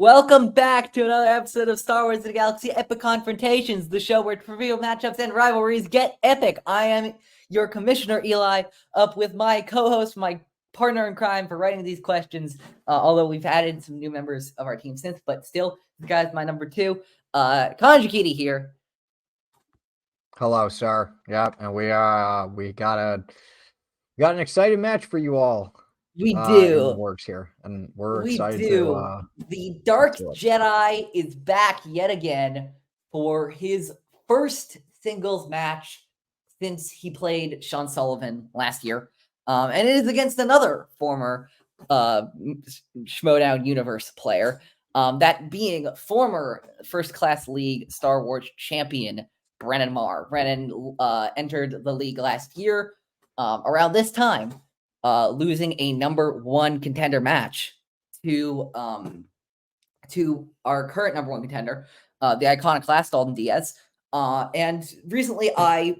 Welcome back to another episode of Star Wars: A Galaxy Epic Confrontations, the show where trivial matchups and rivalries get epic. I am your commissioner, Eli, up with my co-host, my partner in crime for writing these questions, although we've added some new members of our team since, but still, this guy's my number two. Conjugate here. Hello, sir. Yep, and we got an exciting match for you all. We in do. the works here, and we're excited to. The Dark Jedi is back yet again for his first singles match since he played Sean Sullivan last year, and it is against another former Schmoedown Universe player, that being former First Class League Star Wars champion Brennen Marr. Brennen entered the league last year around this time, losing a number one contender match to our current number one contender, the Iconoclast Dalton Diaz. And recently I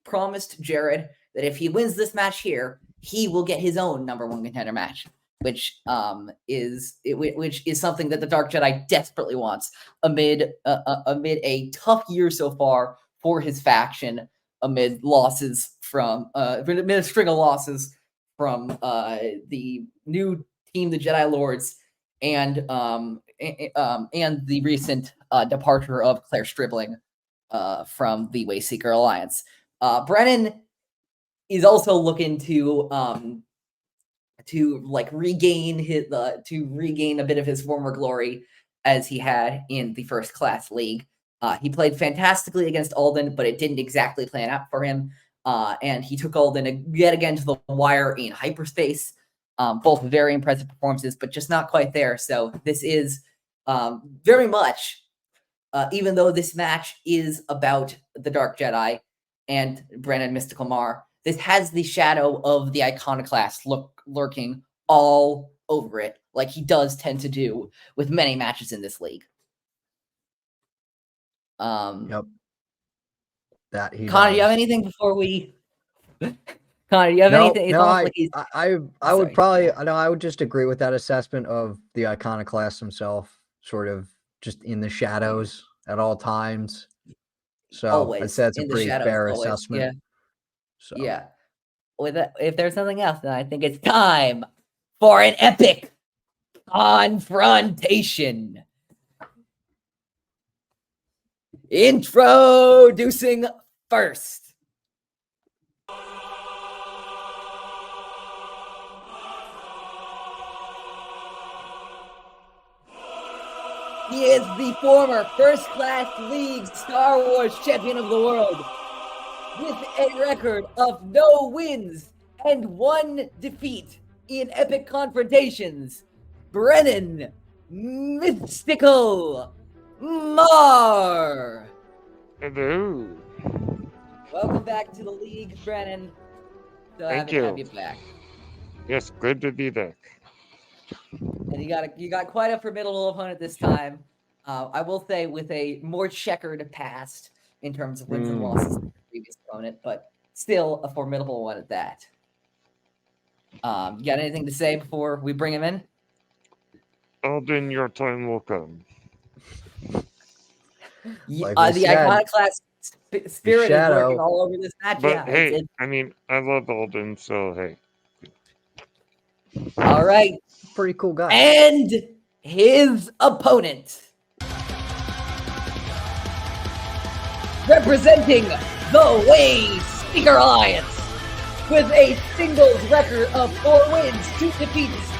promised Jarod that if he wins this match here, he will get his own number one contender match, which is something that the Dark Jedi desperately wants amid a tough year so far for his faction, amid losses from amid a string of losses from the new team, the Jedi Lords, and the recent departure of Claire Stribling from the Wayseeker Alliance. Brennen is also looking to regain a bit of his former glory as he had in the First Class League. He played fantastically against Alden, but it didn't exactly plan out for him. And he took Alden yet again to the wire in hyperspace. Both very impressive performances, but just not quite there. So this is very much, even though this match is about the Dark Jedi and Brennen Mystical Marr, this has the shadow of the Iconoclast lurking all over it, like he does tend to do with many matches in this league. Yep. That he. Connor, do you have anything before we? Connor, do you have anything? No, I would probably. I would just agree with that assessment of the Iconoclast himself, sort of just in the shadows at all times. So always, I'd say that's a pretty fair assessment. Yeah. So. Yeah. If there's something else, then I think it's time for an epic confrontation. Introducing first. He is the former First Class League Star Wars champion of the world, with a record of no wins and one defeat in epic confrontations. Brennen Mystical Marr. Hello. Welcome back to the league, Brennen. So Thank you. Have you back. Yes, good to be back. And you got quite a formidable opponent this time. I will say with a more checkered past in terms of wins and losses than the previous opponent, but still a formidable one at that. You got anything to say before we bring him in? Alden, your time will come. The Iconoclast spirit is working all over this match. But hey, I love Alden, so hey. All right. Pretty cool guy. And his opponent, representing the Wayseeker Alliance, with a singles record of 4 wins, 2 defeats,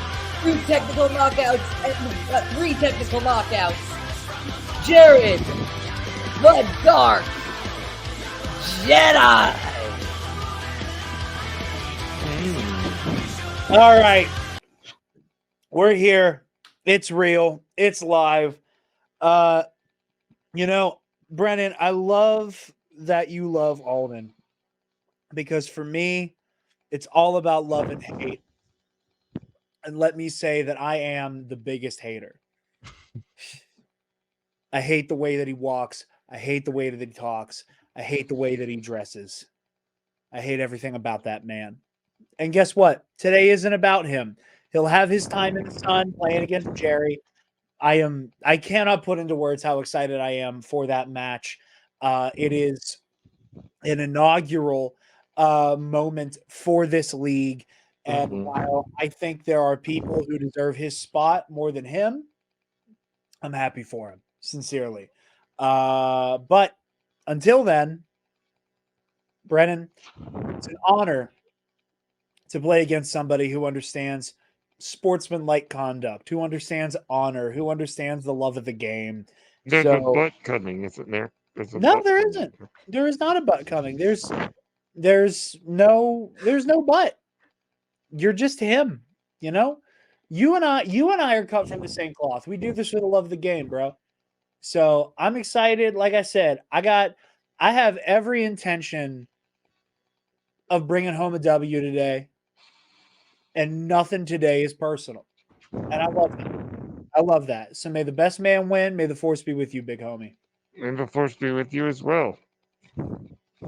2 technical knockouts, and 3 technical knockouts, Jarod, the Dark Jedi. All right. We're here. It's real. It's live. Brennen, I love that you love Alden, because for me, it's all about love and hate. And let me say that I am the biggest hater. I hate the way that he walks. I hate the way that he talks. I hate the way that he dresses. I hate everything about that man. And guess what? Today isn't about him. He'll have his time in the sun playing against Jerry. I cannot put into words how excited I am for that match. It is an inaugural moment for this league. And while I think there are people who deserve his spot more than him, I'm happy for him, sincerely. But until then, Brennen, it's an honor to play against somebody who understands sportsmanlike conduct, who understands honor, who understands the love of the game. There's a So butt coming, isn't there? no, there isn't. There is not a butt coming. There's no butt. You're just him, you know? You and I are cut from the same cloth. We do this for the love of the game, bro. So I'm excited. Like I said, I have every intention of bringing home a W today, and nothing today is personal. And I love that. I love that. So may the best man win. May the force be with you, big homie. And the force be with you as well.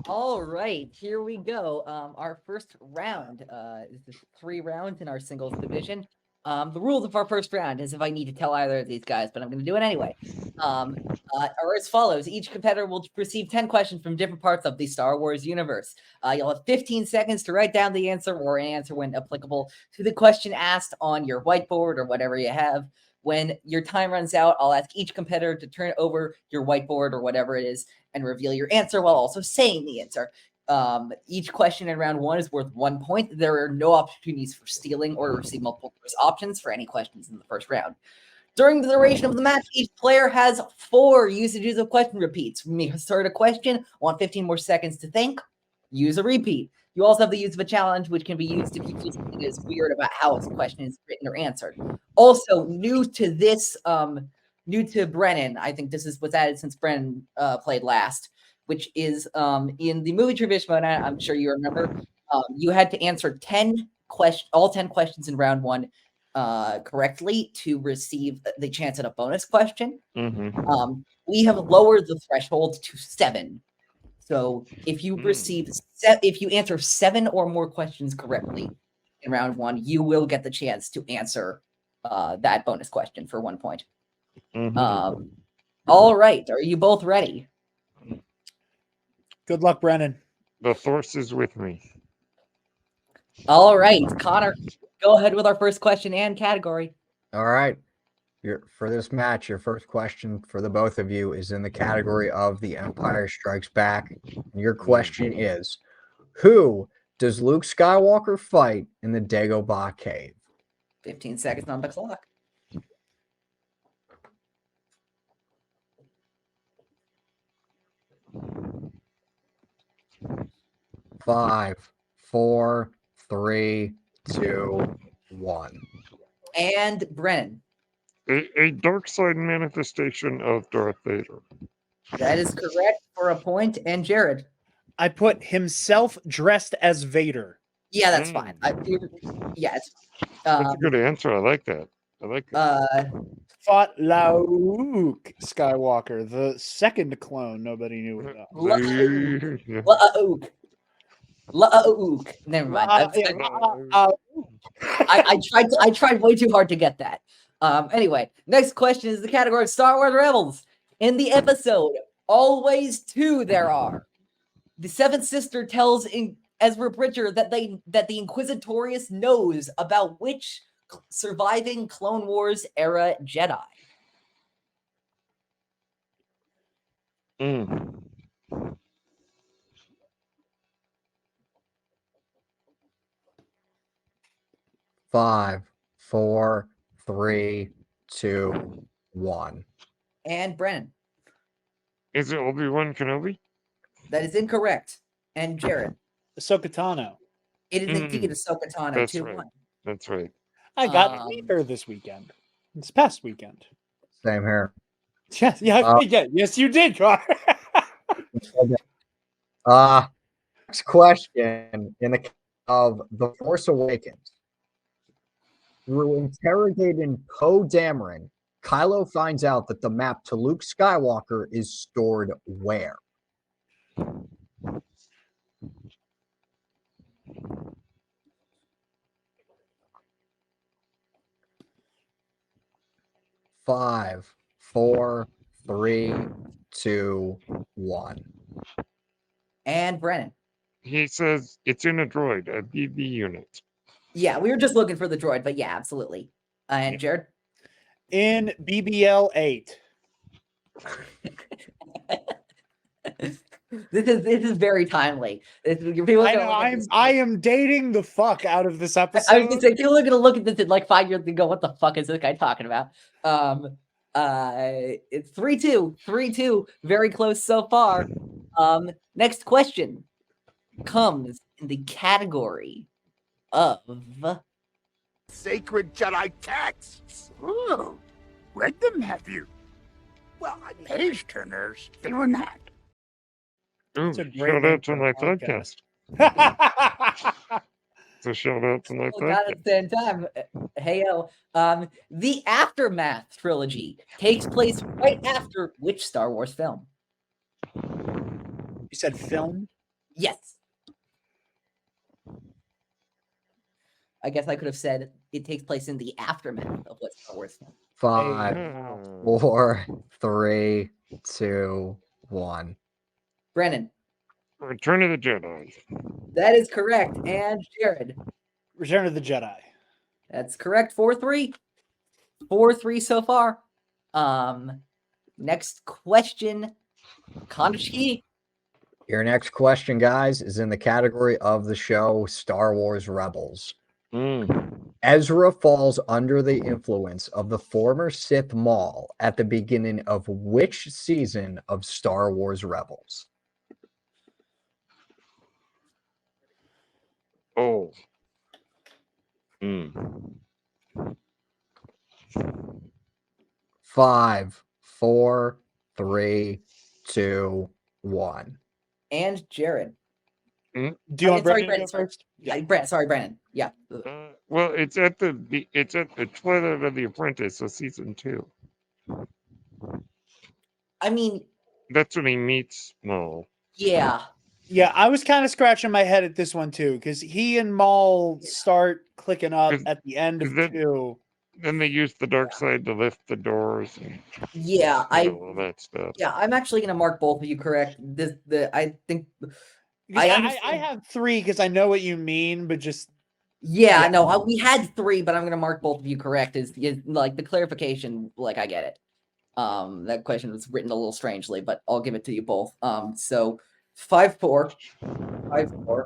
All right, here we go. Our first round is 3 rounds in our singles division. The rules of our first round is if I need to tell either of these guys, but I'm going to do it anyway. Are as follows. Each competitor will receive 10 questions from different parts of the Star Wars universe. You'll have 15 seconds to write down the answer or an answer when applicable to the question asked on your whiteboard or whatever you have. When your time runs out, I'll ask each competitor to turn over your whiteboard or whatever it is and reveal your answer while also saying the answer. Each question in round 1 is worth 1 point. There are no opportunities for stealing or receive multiple choice options for any questions in the first round. During the duration of the match, each player has 4 usages of question repeats. When you start a question, want 15 more seconds to think, use a repeat. You also have the use of a challenge, which can be used if you feel something is weird about how a question is written or answered. Also, new to Brennen, I think this is what's added since Brennen played last, which is in the movie Trivia mode, I'm sure you remember, you had to answer all 10 questions in round 1 correctly to receive the chance at a bonus question. We have lowered the threshold to 7. So if you if you answer 7 or more questions correctly in round 1, you will get the chance to answer that bonus question for 1 point. All right. Are you both ready? Good luck, Brennen. The force is with me. All right. Connor, go ahead with our first question and category. All right. For this match, your first question for the both of you is in the category of The Empire Strikes Back. And your question is, who does Luke Skywalker fight in the Dagobah cave? 15 seconds on the clock. 5, 4, 3, 2, 1. And Brennen. A dark side manifestation of Darth Vader. That is correct for a point. And Jarod. I put himself dressed as Vader. Yeah, that's fine. Yeah, it's That's a good answer. I like that. Fought Luke Skywalker, the second clone nobody knew about. Lauk. Never mind. I tried way too hard to get that. Anyway, next question is the category of Star Wars Rebels. In the episode, Always 2 there are. The Seventh Sister tells Ezra Bridger that the Inquisitorius knows about which surviving Clone Wars era Jedi. Five, 4, 3, 2, 1. And Brennen. Is it Obi-Wan Kenobi? That is incorrect. And Jarod. Ahsoka Tano. It is indeed Ahsoka Tano. That's 2-1. right. That's right. I got her this weekend. This past weekend. Same here. Yes, yes, you did, Connor. Next question in the of The Force Awakens. Through interrogating Poe Dameron, Kylo finds out that the map to Luke Skywalker is stored where? 5, 4, 3, 2, 1. And Brennen. He says it's in a droid, a BB unit. Yeah, we were just looking for the droid, but yeah, absolutely. And Jared? In BBL 8. This is very timely. People I know, I am dating the fuck out of this episode. I was gonna say, people are gonna look at this in like 5 years and go, "What the fuck is this guy talking about?" It's 3-2, 3-2, very close so far. Next question comes in the category of sacred Jedi texts. Ooh, read them, have you? Well, page turners, they were not. Ooh, It's a great shout name out to for my a podcast. podcast. So shout out to my got at podcast. the same time. Heyo. The Aftermath trilogy takes place right after which Star Wars film? You said film? Yes. I guess I could have said it takes place in the aftermath of what Star Wars film. 5, 4, 3, 2, 1. Brennen. Return of the Jedi. That is correct. And Jared. Return of the Jedi. That's correct. 4-3. 4-3 so far. Next question. Kandashi. Your next question, guys, is in the category of the show Star Wars Rebels. Ezra falls under the influence of the former Sith Maul at the beginning of which season of Star Wars Rebels? Oh. 5, 4, 3, 2, 1. And Jared. Do you want sorry, Brennan to go sorry. first? Yeah, sorry, Brennen. Yeah. Well, it's at the Twilight of the Apprentice, so season 2. I mean, That's when he meets Maul. yeah. Yeah, I was kind of scratching my head at this one too, because he and Maul start clicking up at the end of 2. Then they use the dark side to lift the doors and Yeah, all that stuff. Yeah, I'm actually gonna mark both of you correct. I think I have 3 because I know what you mean, but just no, we had 3, but I'm gonna mark both of you correct. Is like the clarification, like I get it. That question was written a little strangely, but I'll give it to you both. So 5-4. 5-4.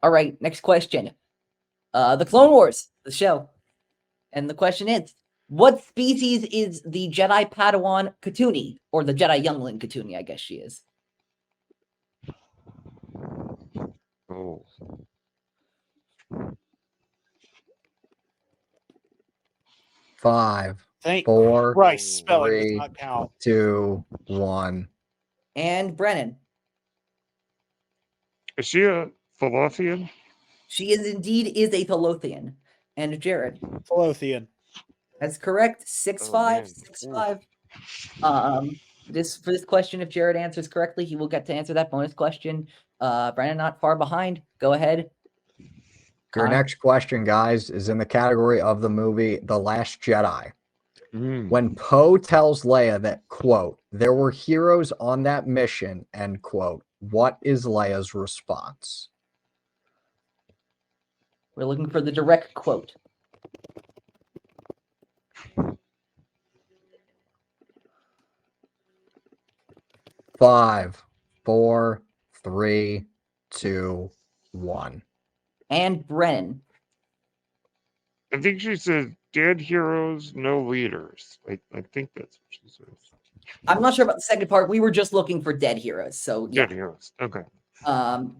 All right, next question. The Clone Wars, the show. And the question is, what species is the Jedi Padawan Katuni? Or the Jedi Youngling Katuni, I guess she is. Oh. 5, thank 4, Christ, spelling does 3, not count. 2, 1. And Brennen. Is she a Falothian? She is indeed a Thalothian. And Jared. Falothian. That's correct. 6-5. 6-5. For this question, if Jared answers correctly, he will get to answer that bonus question. Brennen not far behind. Go ahead. Your next question, guys, is in the category of the movie The Last Jedi. When Poe tells Leia that, quote, there were heroes on that mission, end quote, what is Leia's response? We're looking for the direct quote. Five, 4, 3, 2, 1. And Brennen. I think she says, dead heroes, no leaders. I think that's what she says. I'm not sure about the second part. We were just looking for dead heroes. So yeah. Dead heroes. Okay.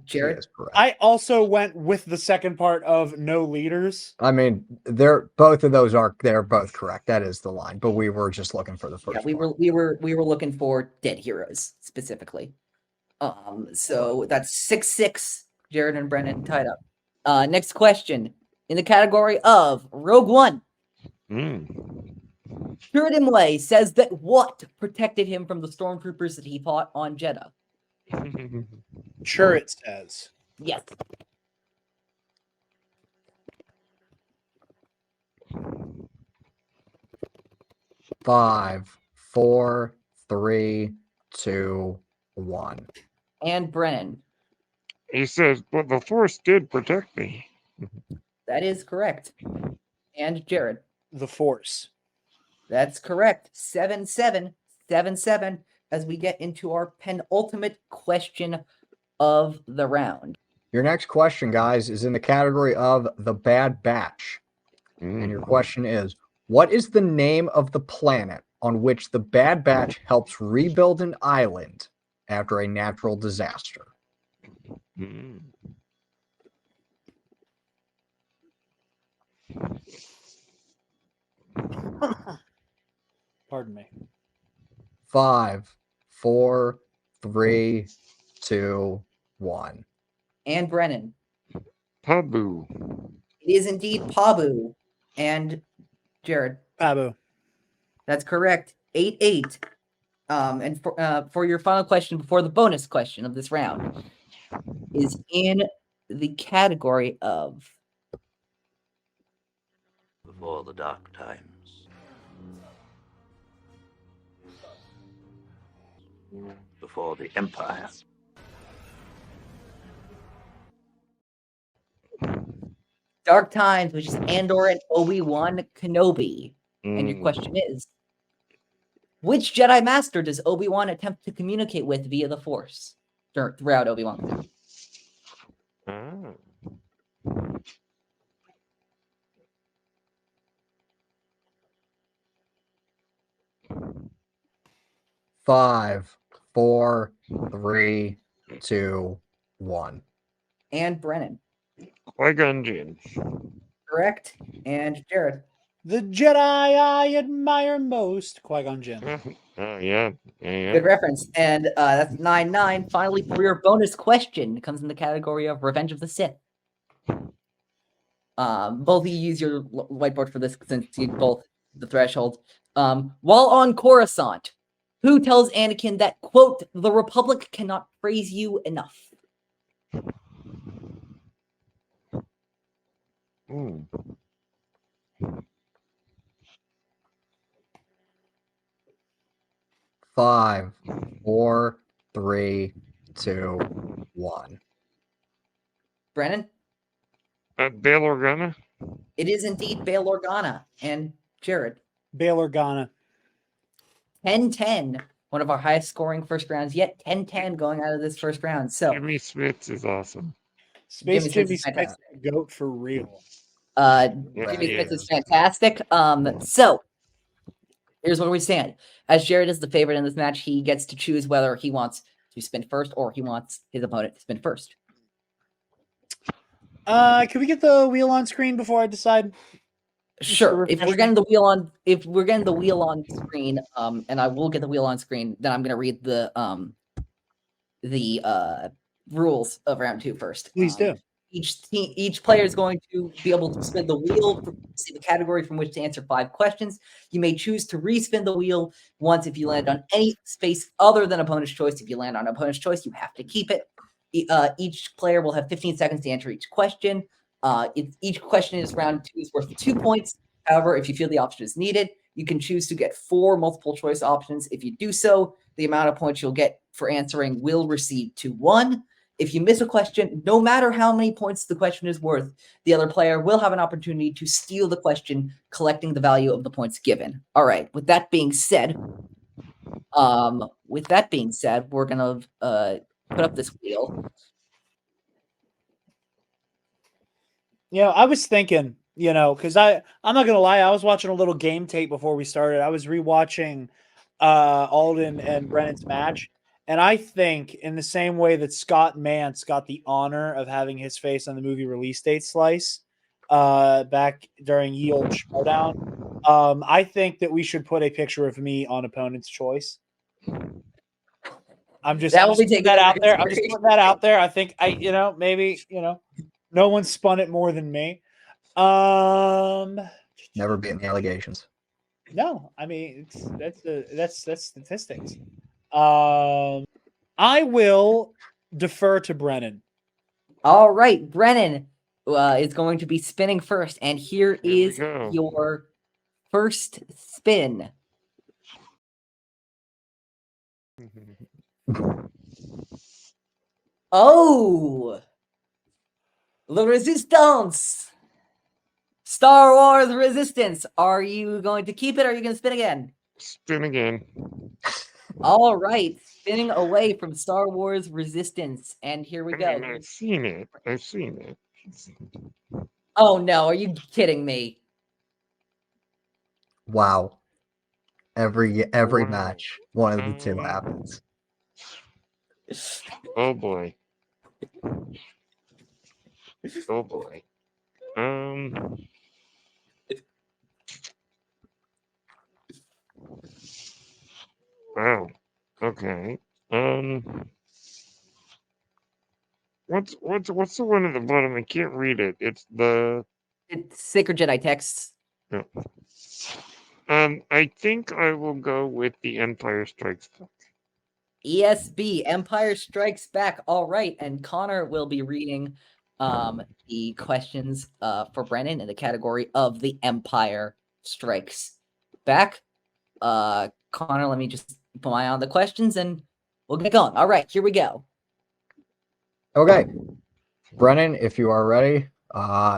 Jared. I also went with the second part of no leaders. I mean, they're both correct. That is the line, but we were just looking for the first. Yeah, we were looking for dead heroes specifically. So that's 6-6. Jared and Brennen tied up. Next question in the category of Rogue One. Sheridan Way says that what protected him from the stormtroopers that he fought on Jeddah? Sure, it says. Yes. 5, 4, 3, 2, 1. And Brennen. He says, but the Force did protect me. That is correct. And Jarod. The Force. That's correct. 7-7, 7-7, as we get into our penultimate question of the round. Your next question, guys, is in the category of the Bad Batch. And your question is, what is the name of the planet on which the Bad Batch helps rebuild an island after a natural disaster? Mm. Pardon me. 5, 4, 3, 2, 1. And Brennen. Pabu. It is indeed Pabu. And Jarod. Pabu. That's correct. 8-8. And for your final question before the bonus question of this round is in the category of Before the dark times. Before the Empire. Dark Times, which is Andor and Obi-Wan Kenobi. And your question is, which Jedi Master does Obi-Wan attempt to communicate with via the Force throughout Obi-Wan? Ah. 5, 4, 3, 2, 1. And Brennen. Qui-Gon Jinn. Correct. And Jarod. The Jedi I admire most. Qui-Gon Jinn. Oh, yeah. Good reference. And that's 9-9. Finally, for your bonus question, it comes in the category of Revenge of the Sith. Both of you use your whiteboard for this since you both the threshold. While on Coruscant, who tells Anakin that, quote, the Republic cannot praise you enough? Ooh. 5, 4, 3, 2, 1. Brennen? Bail Organa? It is indeed Bail Organa. And Jarod. Bail Organa. 10-10. One of our highest scoring first rounds yet. 10-10 going out of this first round. So Jimmy Smits is awesome. Space Jimmy Jimmy Smith is Smith, goat for real. Jimmy Smith is fantastic. So here's where we stand. As Jarod is the favorite in this match, he gets to choose whether he wants to spin first or he wants his opponent to spin first. Can we get the wheel on screen before I decide? Sure. If refresh we're me. getting the wheel on screen, and I will get the wheel on screen, then I'm gonna read the rules of round 2 first. Please do. Each player is going to be able to spin the wheel to see the category from which to answer 5 questions. You may choose to respin the wheel once if you land on any space other than opponent's choice. If you land on opponent's choice, you have to keep it. Each player will have 15 seconds to answer each question. Each question is round 2 is worth 2 points. However, if you feel the option is needed, you can choose to get 4 multiple choice options. If you do so, the amount of points you'll get for answering will recede to 1. If you miss a question, no matter how many points the question is worth, the other player will have an opportunity to steal the question, collecting the value of the points given. All right. With that being said, we're gonna put up this wheel. Yeah, I was thinking, because I'm not gonna lie, I was watching a little game tape before we started. I was rewatching Alden and Brennan's match. And I think in the same way that Scott Mance got the honor of having his face on the movie release date slice back during Ye Olde Showdown, I think that we should put a picture of me on opponent's choice. I'm just putting that out there. I'm just putting that out there. I think maybe no one spun it more than me. Never beating the allegations. No, I mean that's statistics. I will defer to Brennen. All right, Brennen is going to be spinning first, and here is your first spin. Oh, the Resistance. Star Wars Resistance. Are you going to keep it or are you going to spin again? Spin again. All right. Spinning away from Star Wars Resistance. And here we I go. mean, I've seen it. I've seen it. Oh, no. Are you kidding me? Wow. Every Wow. match, one of the two happens. Oh boy. Oh boy. Wow. Okay. What's the one at the bottom? I can't read it. It's the It's Sacred Jedi texts. no. I think I will go with the Empire Strikes Back. ESB, Empire Strikes Back. All right. And Connor will be reading the questions for Brennan in the category of the Empire Strikes Back. Connor, let me just put my eye on the questions and we'll get going. All right, here we go. Okay. Brennan, if you are ready,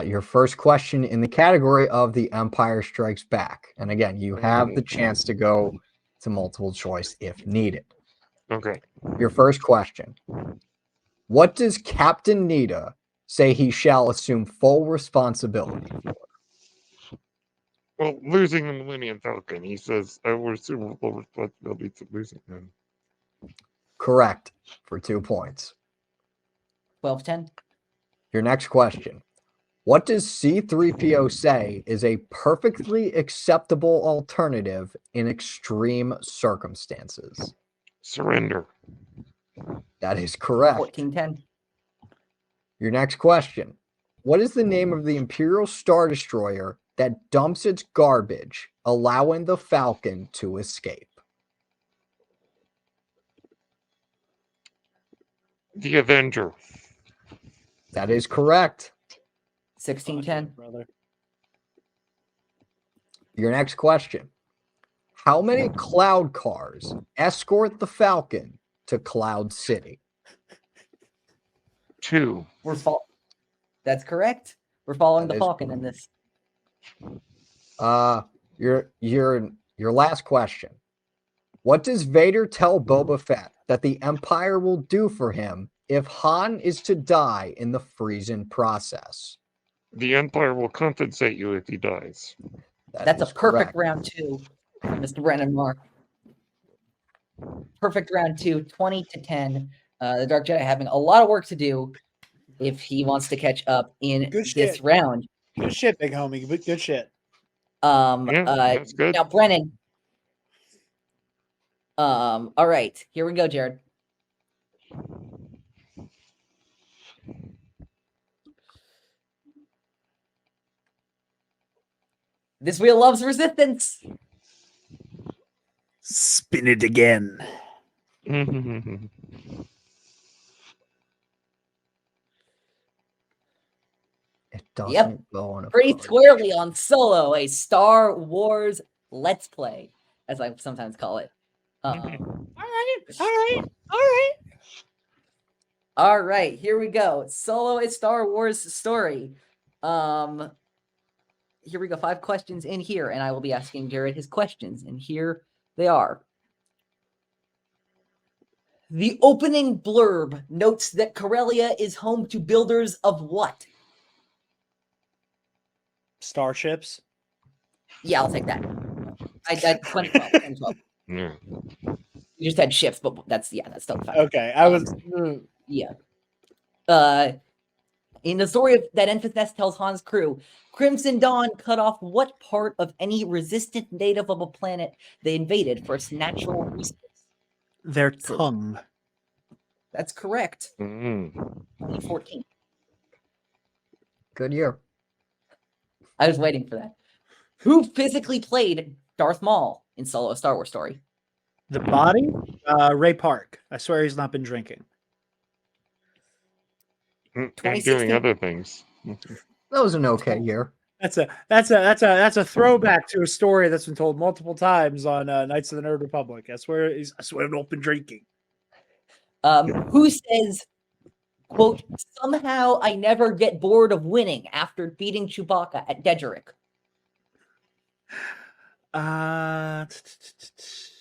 your first question in the category of the Empire Strikes Back. And again, you have the chance to go to multiple choice if needed. Okay. Your first question. What does Captain Nita say he shall assume full responsibility for? Well, losing the Millennium Falcon, he says, I will assume full responsibility for losing him. Correct, for 2 points. 12-10. Your next question. What does C-3PO say is a perfectly acceptable alternative in extreme circumstances? Surrender. That is correct. 14-10. Your next question. What is the name of the Imperial Star Destroyer that dumps its garbage, allowing the Falcon to escape? The Avenger. That is correct. 16-10. Brother. Your next question. How many cloud cars escort the Falcon to Cloud City? 2. That's correct. We're following That the is Falcon in this. Your last question. What does Vader tell Boba Fett that the Empire will do for him if Han is to die in the freezing process? The Empire will compensate you if he dies. That's a is perfect correct. round 2 from Mr. Brennen Marr. Perfect round 2, 20-10. The Dark Jedi having a lot of work to do if he wants to catch up in Good this shit. round. Good shit, big homie. Good shit. Yeah, that's good. Now, Brennan. All right, here we go, Jarod. This wheel loves resistance. Spin it again. It doesn't go on a Pretty party. squarely on Solo, a Star Wars Let's Play, as I sometimes call it. All right. All right, here we go. Solo, a Star Wars story. Here we go. 5 questions in here, and I will be asking Jarod his questions, and here they are. The opening blurb notes that Corellia is home to builders of what? Starships. Yeah, I'll take that. I 2012. 2012. Yeah. You just had ships, but that's still the fact. Okay, I was. Yeah. In the story of that Enfys Nest tells Han's crew, Crimson Dawn cut off what part of any resistant native of a planet they invaded for its natural resource? Their tongue. That's correct. 14. 2014. Good year. I was waiting for that. Who physically played Darth Maul in Solo: A Star Wars Story? The body? Ray Park. I swear he's not been drinking. And doing other things. That was an okay year. That's a throwback to a story that's been told multiple times on Knights of the Nerd Republic. I swear I've been drinking. Who says, quote, somehow I never get bored of winning after beating Chewbacca at Dedrick?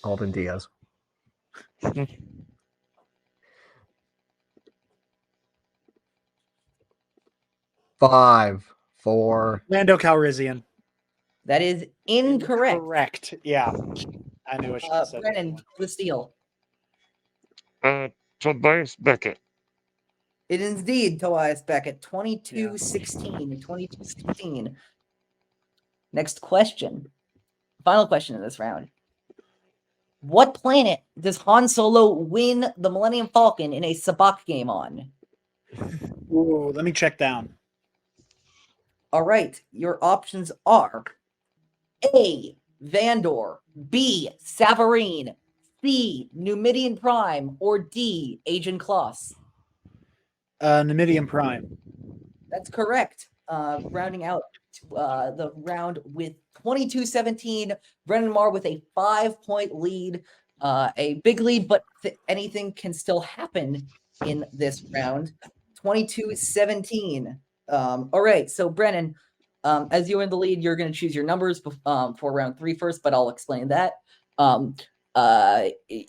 Alden Diaz. 5, 4. Lando Calrissian. That is incorrect. Correct. Yeah. I knew I should have said Brennen, the steal. Tobias Beckett. It is indeed Tobias Beckett, 22-16, 22-16. Next question. Final question in this round. What planet does Han Solo win the Millennium Falcon in a sabacc game on? Ooh, let me check down. All right. Your options are A, Vandor, B, Savarine, C, Numidian Prime, or D, Agent Kloss. Numidian Prime. That's correct. Rounding out the round with 22-17. Brennen Marr with a 5-point lead. A big lead, but anything can still happen in this round. 22-17. All right, so Brennen, as you're in the lead, you're going to choose your numbers for round 3 first, but I'll explain that.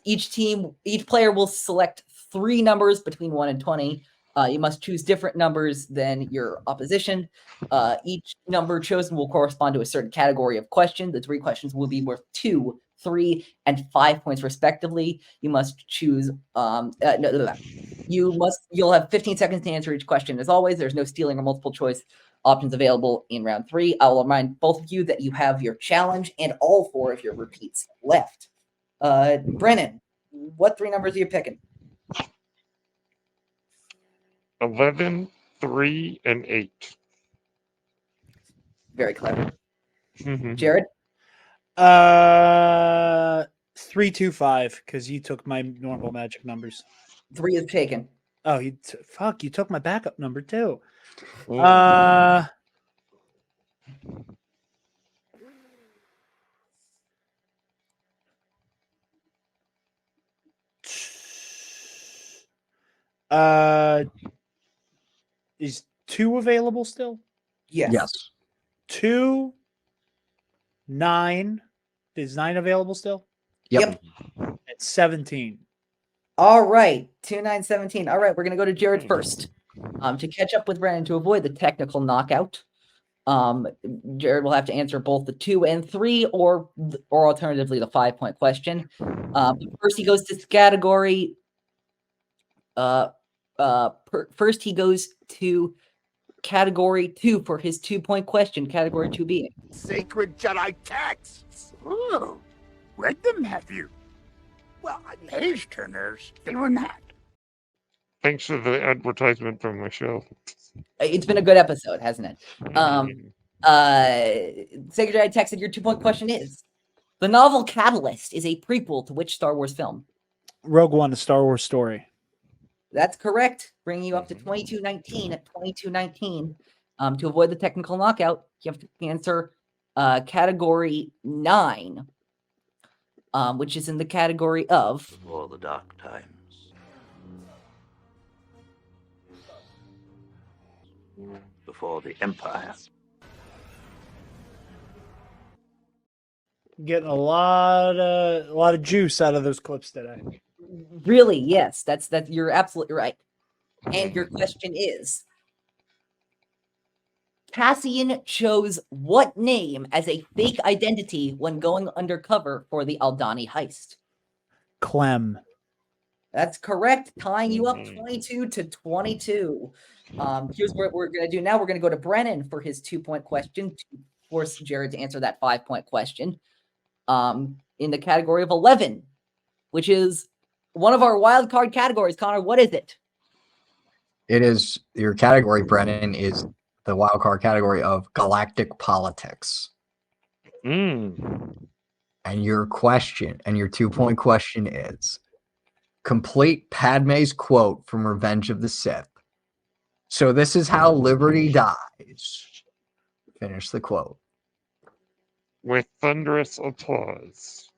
Each player will select 3 numbers between 1 and 20. You must choose different numbers than your opposition. Each number chosen will correspond to a certain category of question. The 3 questions will be worth 2, 3, and 5 points respectively. You must choose. You'll have 15 seconds to answer each question. As always, there's no stealing or multiple choice options available in round 3. I will remind both of you that you have your challenge and all 4 of your repeats left. Brennen, what 3 numbers are you picking? 11, 3, and 8. Very clever. Jarod? 3, 2, 5, because you took my normal magic numbers. 3 is taken. Oh, you took my backup number too. Is 2 available still? Yes. 2, 9. Is 9 available still? Yep. It's 17. All right. 2, 9, 17. All right. We're going to go to Jarod first. To catch up with Brennen to avoid the technical knockout. Jarod will have to answer both the 2 and 3 or alternatively the 5-point question. First he goes to category. First he goes to category 2 for his 2-point question. Category 2 being Sacred Jedi texts. Oh, read them, have you? Well, page turners, they were not. Thanks for the advertisement from my show. It's been a good episode, hasn't it? Sacred Jedi texted your 2-point question is: the novel Catalyst is a prequel to which Star Wars film? Rogue One, a Star Wars story. That's correct, bringing you up to 22-19 at 22-19. To avoid the technical knockout, you have to answer category 9, which is in the category of Before the dark times. Before the Empire. Getting a lot of juice out of those clips today. really, yes, that's you're absolutely right. And your question is: Cassian chose what name as a fake identity when going undercover for the Aldhani heist? Clem. That's correct, tying you up 22-22. Here's what we're going to do now. We're going to go to Brennen for his 2-point question to force Jarod to answer that 5-point question. In the category of 11, which is one of our wild card categories. Connor, what is it? It is your category, Brennen, is the wild card category of galactic politics. And your question, and your 2-point question is: complete Padme's quote from Revenge of the Sith. So this is how Liberty dies. Finish the quote. With thunderous applause.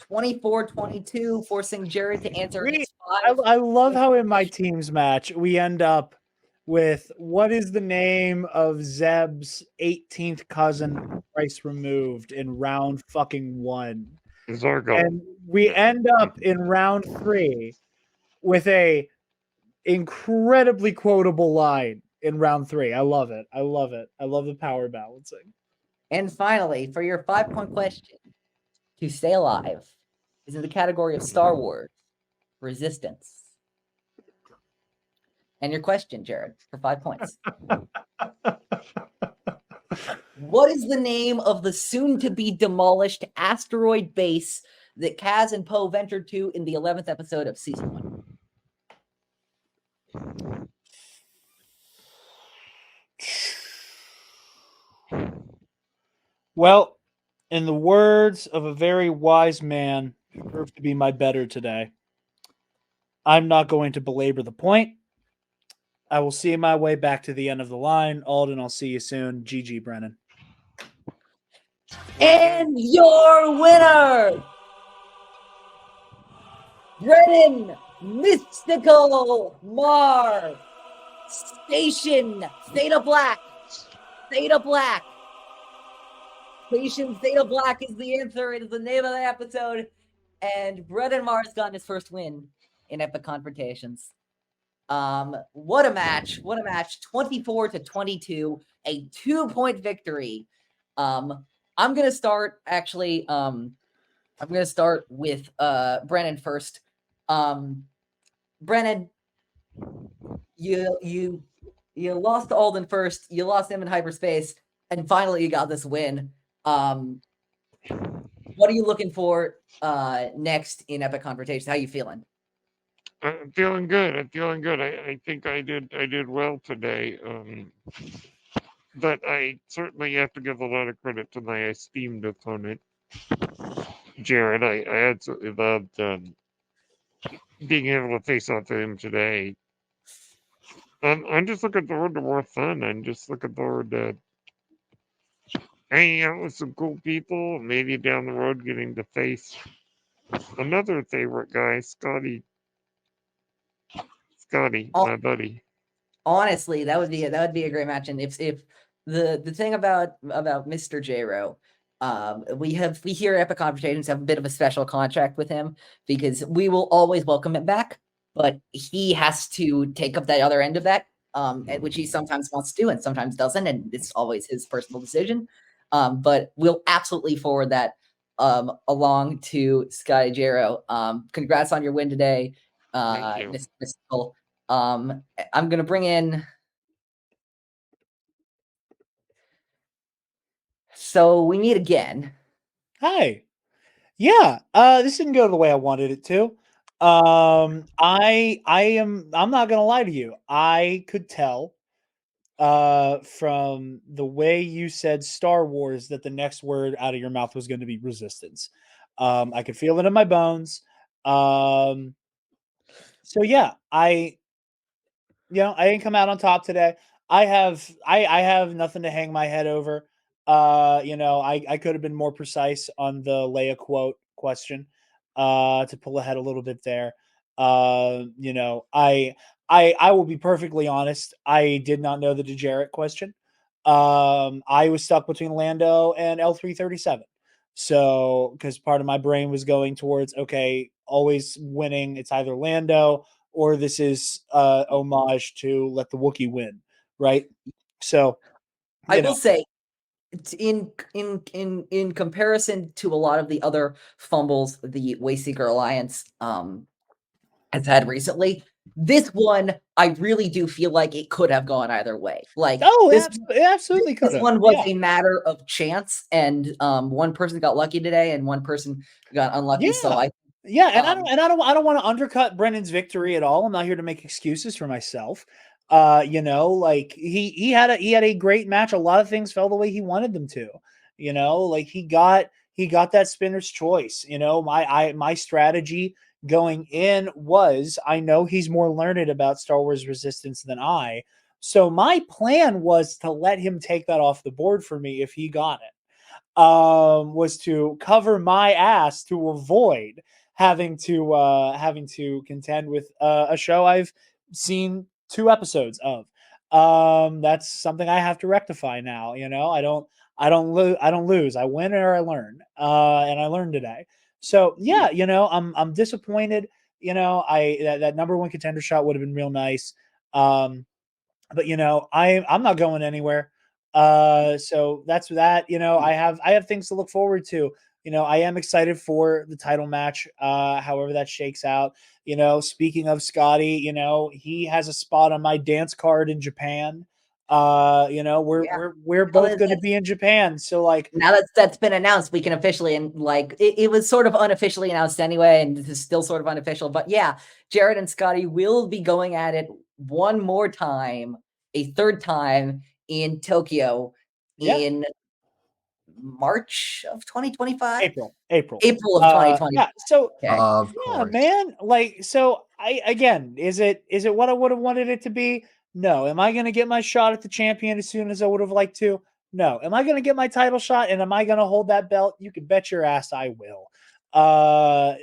24-22, forcing Jarod to answer We- his 5. I love how in my team's match we end up with what is the name of Zeb's 18th cousin twice removed in round fucking 1. Zargo. And we end up in round 3 with a incredibly quotable line in round 3. I love it. I love it. I love the power balancing. And finally, for your 5-point question, to stay alive is in the category of Star Wars Resistance. And your question, Jarod, for 5 points. What is the name of the soon-to-be demolished asteroid base that Kaz and Poe ventured to in the 11th episode of Season 1? Well, in the words of a very wise man who proved to be my better today, I'm not going to belabor the point. I will see my way back to the end of the line. Alden, I'll see you soon. GG, Brennen. And your winner, Brennen Mystical Marr, Station Theta Black. Theta Black. Station Theta Black is the answer. It is the name of the episode. And Brennen Marr's gotten his first win in Epic Confrontations. What a match. What a match. 24-22, a 2-point victory. I'm going to start actually. I'm going to start with Brennen first. Brennen, you lost to Alden first. You lost him in hyperspace, and finally you got this win. What are you looking for next in Epic Confrontations? How are you feeling? I'm feeling good. I'm feeling good. I think I did well today. But I certainly have to give a lot of credit to my esteemed opponent, Jarod. I absolutely loved being able to face off to him today. I'm just looking forward to more fun. I'm just looking forward to hanging out with some cool people. Maybe down the road getting to face another favorite guy, Scotty. Scotty, my buddy. Honestly, that would be a great match. And if the thing about Mr. J-Ro, we here at Epic Confrontations have a bit of a special contract with him because we will always welcome him back, but he has to take up that other end of that, which he sometimes wants to do and sometimes doesn't, and it's always his personal decision. But we'll absolutely forward that along to Scotty J-Ro. Congrats on your win today, Mystical. I'm gonna bring in. So we meet again. Hi. Yeah, this didn't go the way I wanted it to. I'm not gonna lie to you. I could tell from the way you said Star Wars that the next word out of your mouth was going to be resistance. I could feel it in my bones. So yeah, I didn't come out on top today. I have nothing to hang my head over. I could have been more precise on the Leia quote question to pull ahead a little bit there. I will be perfectly honest. I did not know the Dejaret question. I was stuck between Lando and L337. So, because part of my brain was going towards, okay, always winning. It's either Lando or this is homage to Let the Wookiee win, right? So, I will say, in comparison to a lot of the other fumbles the Wayseeker Alliance has had recently, this one I really do feel like it could have gone either way. Like, it absolutely could have. This one was a matter of chance, and one person got lucky today, and one person got unlucky. Yeah. So I I don't want to undercut Brennan's victory at all. I'm not here to make excuses for myself. Like he had a great match. A lot of things fell the way he wanted them to. Like he got that spinner's choice. My strategy going in was, I know he's more learned about Star Wars Resistance than I, So my plan was to let him take that off the board for me if he got it. Was to cover my ass to avoid having to contend with a show I've seen 2 episodes of. That's something I have to rectify now. I don't lose. I win or I learn. And I learned today. So yeah, I'm disappointed. That number 1 contender shot would have been real nice. But I'm not going anywhere. So that's that. I have things to look forward to. I am excited for the title match, however that shakes out. Speaking of Scotty, he has a spot on my dance card in Japan. We're both going to be in Japan. So like now that's been announced, we can officially, and like it was sort of unofficially announced anyway, and this is still sort of unofficial. But yeah, Jarod and Scotty will be going at it one more time, a third time in Tokyo in March of 2025. April of 2020. Yeah. So Of yeah, course. man. Like, so is it what I would have wanted it to be? No. Am I going to get my shot at the champion as soon as I would have liked to? No. Am I going to get my title shot and am I going to hold that belt? You can bet your ass I will. I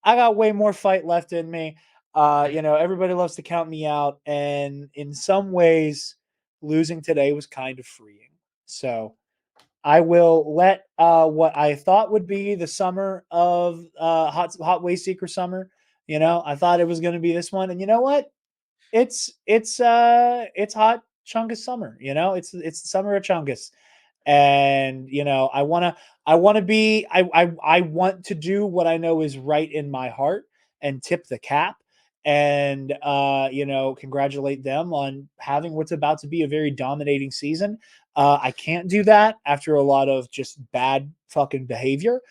got way more fight left in me. Everybody loves to count me out, and in some ways, losing today was kind of freeing. So I will let what I thought would be the summer of Hot Way Seeker summer. I thought it was going to be this one, and you know what? It's Hot Chungus summer. It's the summer of Chungus, and I want to do what I know is right in my heart and tip the cap. And congratulate them on having what's about to be a very dominating season. I can't do that after a lot of just bad fucking behavior,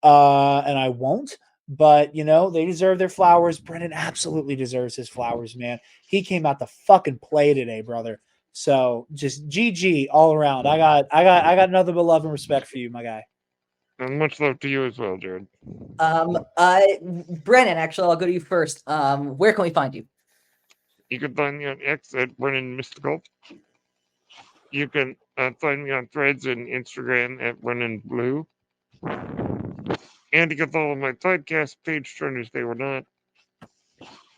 and I won't. But they deserve their flowers. Brennen absolutely deserves his flowers, man. He came out to fucking play today, brother. So just GG all around. I got nothing but love and respect for you, my guy. And much love to you as well, Jarod. Brennen, actually, I'll go to you first. Where can we find you? You can find me on X at Brennen Mystical. You can find me on Threads and Instagram at Brennen Blue. And you can follow my podcast, Page Turners They Were Not,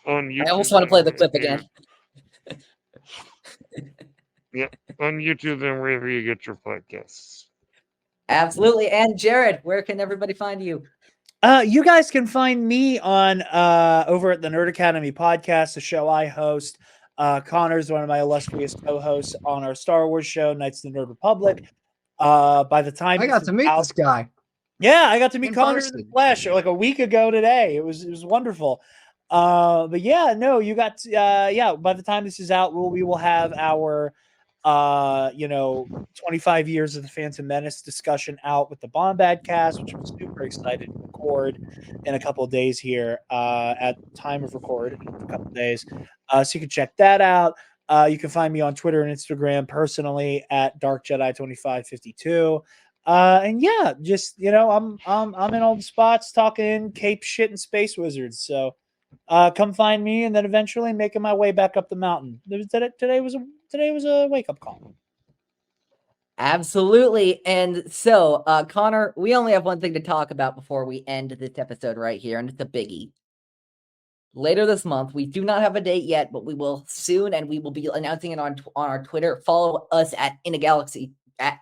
on YouTube. I almost want to play the clip again. Yeah, on YouTube and wherever you get your podcasts. Absolutely. And Jarod, where can everybody find you? You guys can find me on over at the Nerd Academy podcast, the show I host. Connor's one of my illustrious co-hosts on our Star Wars show, Knights of the Nerd Republic. By the time I got to meet this guy. Yeah, I got to meet Connor in the person. flesh like a week ago today. It was wonderful. But yeah, no, you got by the time this is out, we will have our 25 years of the Phantom Menace discussion out with the Bombad cast, which I'm super excited to record in a couple of days here at time of record in a couple of days. So you can check that out. You can find me on Twitter and Instagram personally at Dark Jedi 2552. And yeah, just I'm in all the spots talking cape shit and space wizards. So come find me, and then eventually making my way back up the mountain. Today was a wake up call. Absolutely. And so, Connor, we only have one thing to talk about before we end this episode right here, and it's a biggie. Later this month, we do not have a date yet, but we will soon, and we will be announcing it on our Twitter. Follow us at In a Galaxy at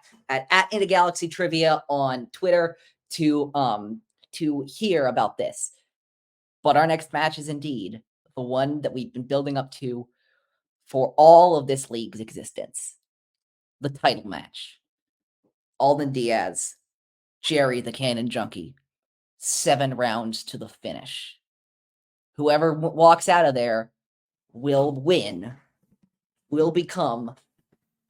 In a Galaxy Trivia on Twitter to hear about this. But our next match is indeed the one that we've been building up to for all of this league's existence. The title match. Alden Diaz, Jerry the Cannon Junkie. 7 rounds to the finish. Whoever walks out of there will win, will become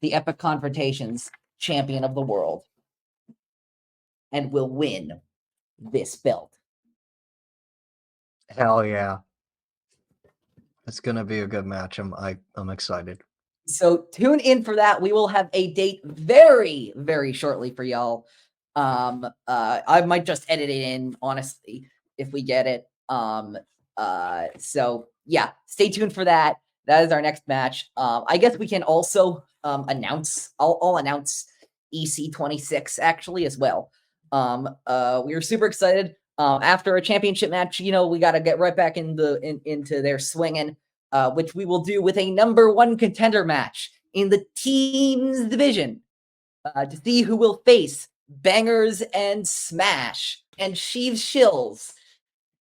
the Epic Confrontations champion of the world, and will win this belt. Hell yeah. It's gonna be a good match. I'm excited. So tune in for that. We will have a date very, very shortly for y'all. I might just edit it in, honestly, if we get it. So yeah, stay tuned for that. that is our next match. I guess we can also announce. I'll announce EC26 actually as well. We were super excited. After a championship match, we got to get right back into their swinging, which we will do with a #1 contender match in the teams division to see who will face Bangers and Smash and Sheaves Shills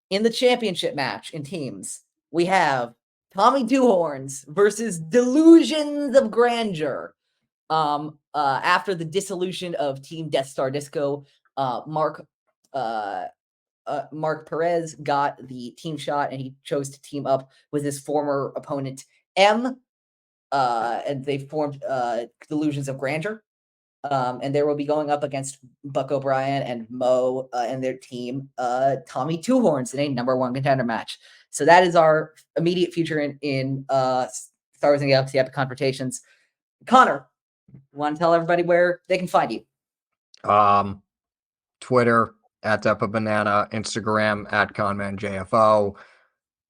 in the championship match in teams. We have Tommy Two Horns versus Delusions of Grandeur. After the dissolution of Team Death Star Disco, Mark Perez got the team shot, and he chose to team up with his former opponent M. And they formed Delusions of Grandeur. And they will be going up against Buck O'Brien and Mo and their team, Tommy Two Horns, in a #1 contender match. So that is our immediate future in Star Wars and Galaxy Epic Confrontations. Connor, you want to tell everybody where they can find you? Twitter @DepaBanana, Instagram @ConmanJFO.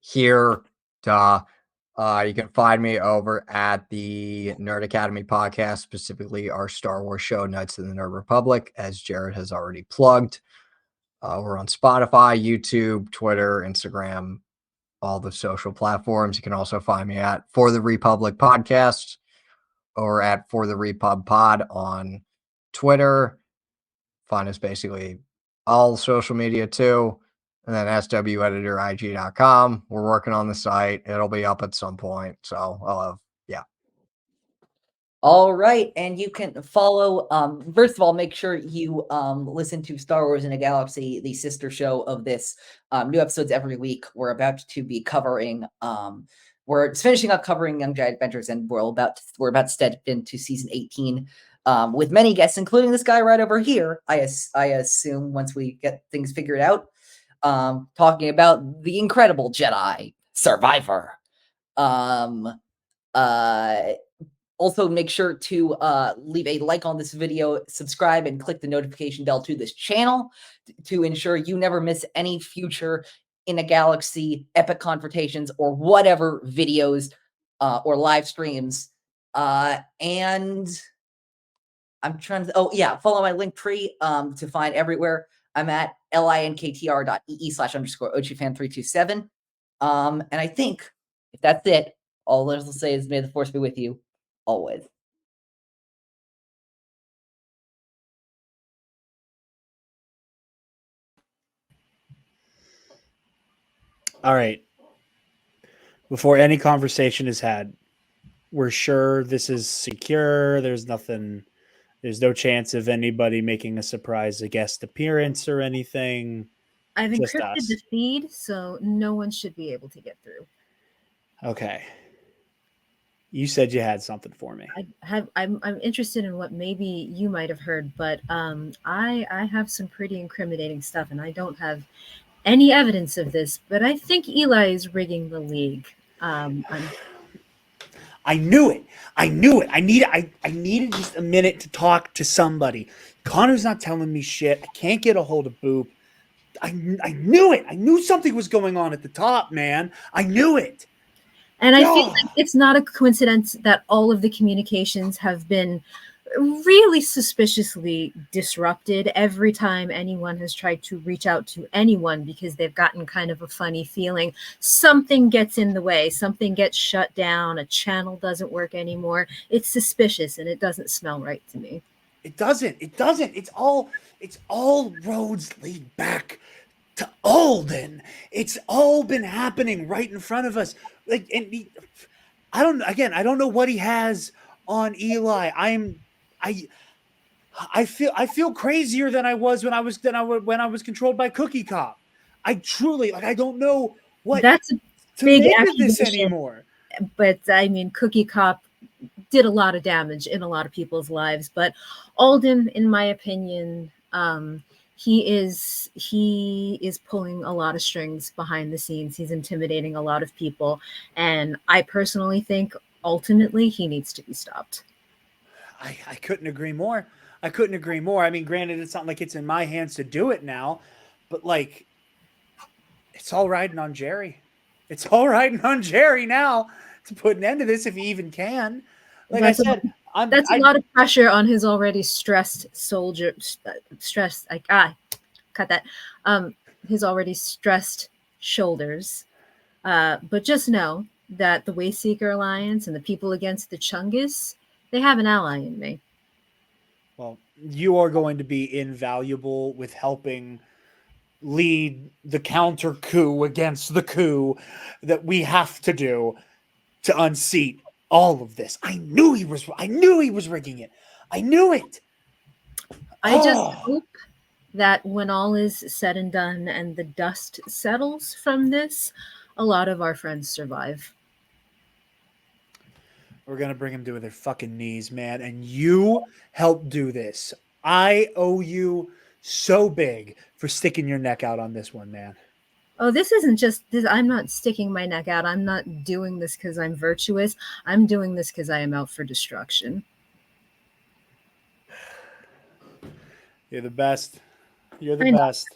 Here, you can find me over at the Nerd Academy podcast, specifically our Star Wars show, Knights of the Nerd Republic, as Jarod has already plugged. We're on Spotify, YouTube, Twitter, Instagram, all the social platforms. You can also find me at For the Republic Podcast or at For the Repub Pod on Twitter. Find us basically all social media too. And then sweditor.ig.com. We're working on the site. It'll be up at some point. So I'll have, All right. And you can follow, first of all, make sure you listen to Star Wars in a Galaxy, the sister show of this. New episodes every week. We're about to be covering, we're finishing up covering Young Jedi Adventures, and we're about to step into season 18 with many guests, including this guy right over here, I assume, once we get things figured out. Talking about the incredible Jedi Survivor. Also, make sure to leave a like on this video, subscribe, and click the notification bell to this channel to ensure you never miss any future In a Galaxy Epic Confrontations or whatever videos or live streams. And I'm trying to, follow my link tree to find everywhere. I'm at linktr.ee/_OchiFan327. And I think if that's it, all I will say is may the Force be with you always. All right. Before any conversation is had, we're sure this is secure. There's nothing. There's no chance of anybody making a surprise guest appearance or anything. I've Just encrypted us. the feed, so no one should be able to get through. Okay. You said you had something for me. I'm interested in what maybe you might have heard, but I have some pretty incriminating stuff, and I don't have any evidence of this, but I think Eli is rigging the league. I knew it. I needed just a minute to talk to somebody. Connor's not telling me shit. I can't get a hold of Boop. I knew it. I knew something was going on at the top, man. I knew it. And I feel like it's not a coincidence that all of the communications have been really suspiciously disrupted every time anyone has tried to reach out to anyone, because they've gotten kind of a funny feeling. Something gets in the way, something gets shut down, a channel doesn't work anymore. It's suspicious, and it doesn't smell right to me. It doesn't. It's all roads lead back to Alden. It's all been happening right in front of us. I don't know what he has on Eli. I feel crazier than I was when I was controlled by Cookie Cop. I truly I don't know what that's a to big make of this accusation. anymore. But I mean, Cookie Cop did a lot of damage in a lot of people's lives. But Alden, in my opinion, he is pulling a lot of strings behind the scenes. He's intimidating a lot of people, and I personally think ultimately he needs to be stopped. I couldn't agree more. I mean, granted, it's not like it's in my hands to do it now, but it's all riding on Jerry. It's all riding on Jerry now. to put an end to this if he even can. Like That's I said, that's a lot of pressure on his already stressed soldier. Stressed, like cut that. His already stressed shoulders. But just know that the Wayseeker Alliance and the people against the Chungus, they have an ally in me. Well, you are going to be invaluable with helping lead the counter coup against the coup that we have to do to unseat all of this. I knew he was rigging it. I knew it. I just hope that when all is said and done and the dust settles from this, a lot of our friends survive. We're going to bring him to their fucking knees, man. And you helped do this. I owe you so big for sticking your neck out on this one, man. Oh, this isn't just this. I'm not sticking my neck out. I'm not doing this because I'm virtuous. I'm doing this because I am out for destruction. You're the best. You're the best.